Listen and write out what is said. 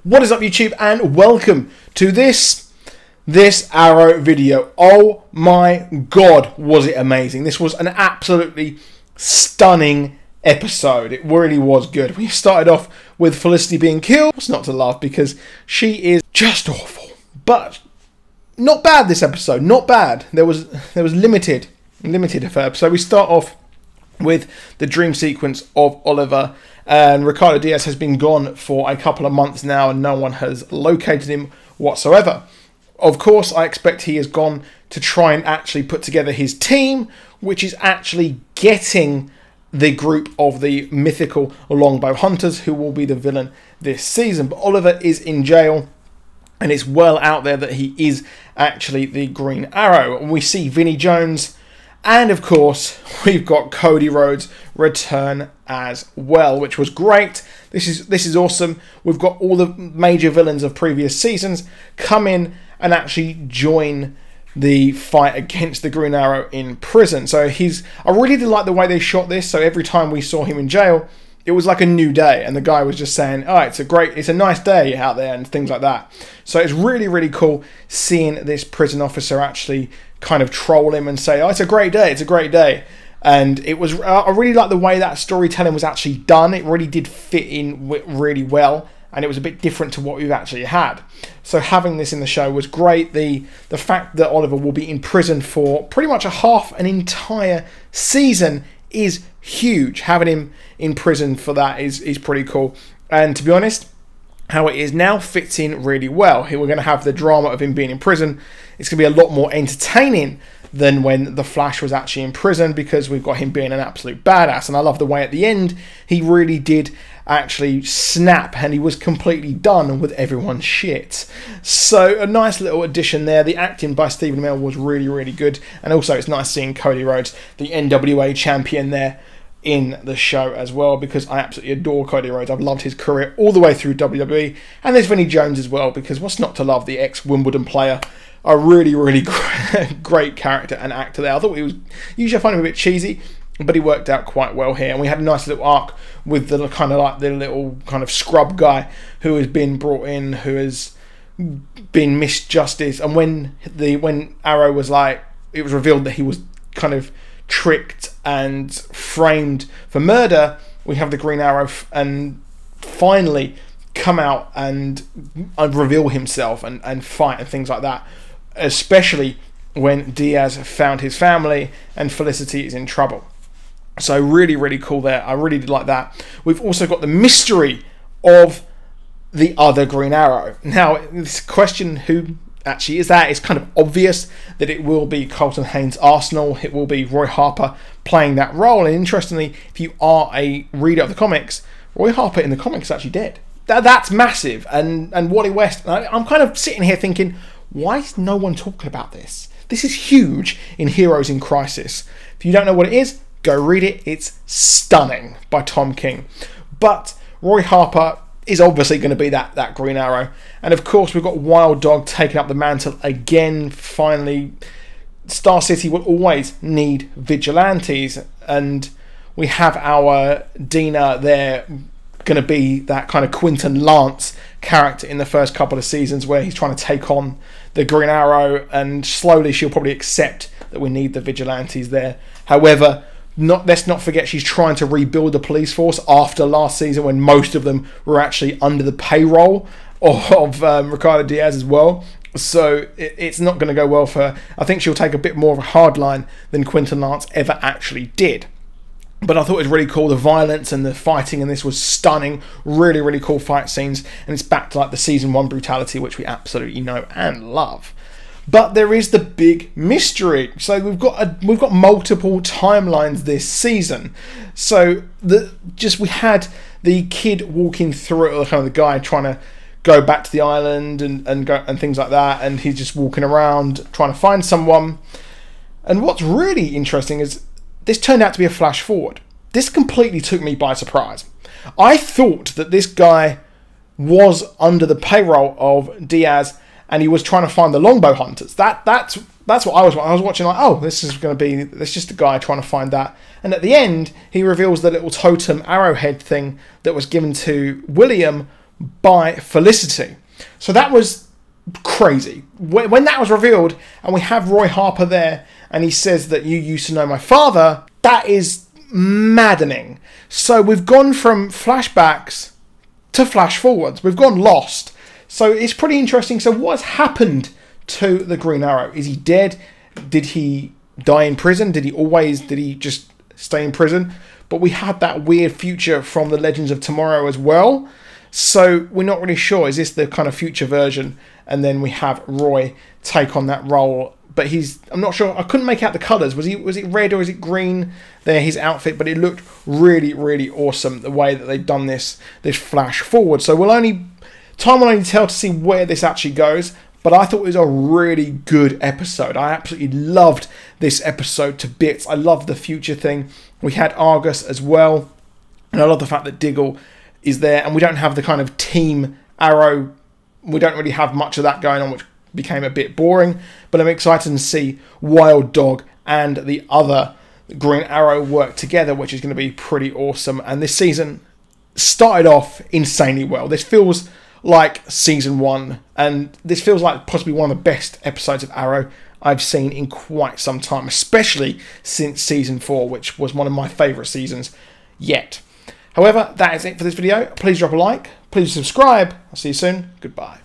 What is up, YouTube, and welcome to this Arrow video. Oh my god, was it amazing. This was an absolutely stunning episode. It really was good. We started off with Felicity being killed. What's not to laugh, because she is just awful. But not bad this episode, not bad. There was limited of her. So we start off with the dream sequence of Oliver, and Ricardo Diaz has been gone for a couple of months now and no one has located him whatsoever. Of course, I expect he has gone to try and actually put together his team, which is actually getting the group of the mythical longbow hunters, who will be the villain this season. But Oliver is in jail, and it's well out there that he is actually the Green Arrow. And we see Vinnie Jones, and of course, we've got Cody Rhodes return as well, which was great. This is awesome. We've got all the major villains of previous seasons come in and actually join the fight against the Green Arrow in prison. So I really did like the way they shot this. So every time we saw him in jail, it was like a new day, and the guy was just saying, "Oh, it's a nice day out there," and things like that. So it's really, really cool seeing this prison officer actually kind of troll him and say, "Oh, it's a great day, it's a great day." And it was, I really like the way that storytelling was actually done. It really did fit in really well, and it was a bit different to what we've actually had. So having this in the show was great. The fact that Oliver will be in prison for pretty much an entire season is huge. Having him in prison for that is pretty cool. And to be honest, how it is now fits in really well. Here we're going to have the drama of him being in prison. It's going to be a lot more entertaining than when the Flash was actually in prison, because we've got him being an absolute badass. And I love the way at the end he really did actually snap, and he was completely done with everyone's shit. So a nice little addition there. The acting by Stephen Amell was really, really good. And also it's nice seeing Cody Rhodes, the NWA champion, there in the show as well, because I absolutely adore Cody Rhodes. I've loved his career all the way through WWE. And there's Vinnie Jones as well, because what's not to love the ex-Wimbledon player? A really, really great character and actor there. I thought he was, usually I find him a bit cheesy, but he worked out quite well here. And we had a nice little arc with the little kind of scrub guy who has been brought in, who has been misjustice. And when Arrow was like, it was revealed that he was kind of tricked and framed for murder, we have the Green Arrow and finally come out and reveal himself and fight and things like that, especially when Diaz found his family and Felicity is in trouble. So really, really cool there. I really did like that. We've also got the mystery of the other Green Arrow. Now, this question, who actually is that? It's kind of obvious that it will be Colton Haynes Arsenal. It will be Roy Harper playing that role. And interestingly, if you are a reader of the comics, Roy Harper in the comics is actually dead. That's massive. And Wally West, I'm kind of sitting here thinking, why is no one talking about this? This is huge in Heroes in Crisis. If you don't know what it is, go read it. It's stunning, by Tom King. But Roy Harper is obviously going to be that Green Arrow. And of course, we've got Wild Dog taking up the mantle again. Finally, Star City will always need vigilantes. And we have our Dina there, going to be that kind of Quentin Lance character in the first couple of seasons, where he's trying to take on the Green Arrow, and slowly she'll probably accept that we need the vigilantes there. However, let's not forget, she's trying to rebuild the police force after last season, when most of them were actually under the payroll of Ricardo Diaz as well. So it's not going to go well for her. I think she'll take a bit more of a hard line than Quentin Lance ever actually did. But I thought it was really cool. The violence and the fighting in this was stunning. Really, really cool fight scenes. And it's back to like the season 1 brutality, which we absolutely know and love. But there is the big mystery. So we've got multiple timelines this season. So we had the kid walking through, kind of the guy trying to go back to the island and things like that, and he's just walking around trying to find someone. And what's really interesting is this turned out to be a flash forward. This completely took me by surprise. I thought that this guy was under the payroll of Diaz, and he was trying to find the longbow hunters. That's what I was watching, like, oh, this is going to be, it's just a guy trying to find that. And at the end, he reveals the little totem arrowhead thing that was given to William by Felicity. So that was crazy. When that was revealed, and we have Roy Harper there, and he says that you used to know my father, that is maddening. So we've gone from flashbacks to flash forwards. We've gone lost. So it's pretty interesting. So what has happened to the Green Arrow? Is he dead? Did he die in prison? Did he just stay in prison? But we had that weird future from the Legends of Tomorrow as well. So we're not really sure. Is this the kind of future version? And then we have Roy take on that role. But I'm not sure. I couldn't make out the colours. Was it red or is it green? There, his outfit. But it looked really, really awesome, the way that they've done this flash forward. So time will only tell to see where this actually goes. But I thought it was a really good episode. I absolutely loved this episode to bits. I love the future thing. We had Argus as well. And I love the fact that Diggle is there. And we don't have the kind of Team Arrow. We don't really have much of that going on, which became a bit boring. But I'm excited to see Wild Dog and the other Green Arrow work together, which is going to be pretty awesome. And this season started off insanely well. This feels like season 1, and this feels like possibly one of the best episodes of Arrow I've seen in quite some time, especially since season 4, which was one of my favourite seasons yet. However, that is it for this video. Please drop a like, please subscribe. I'll see you soon. Goodbye.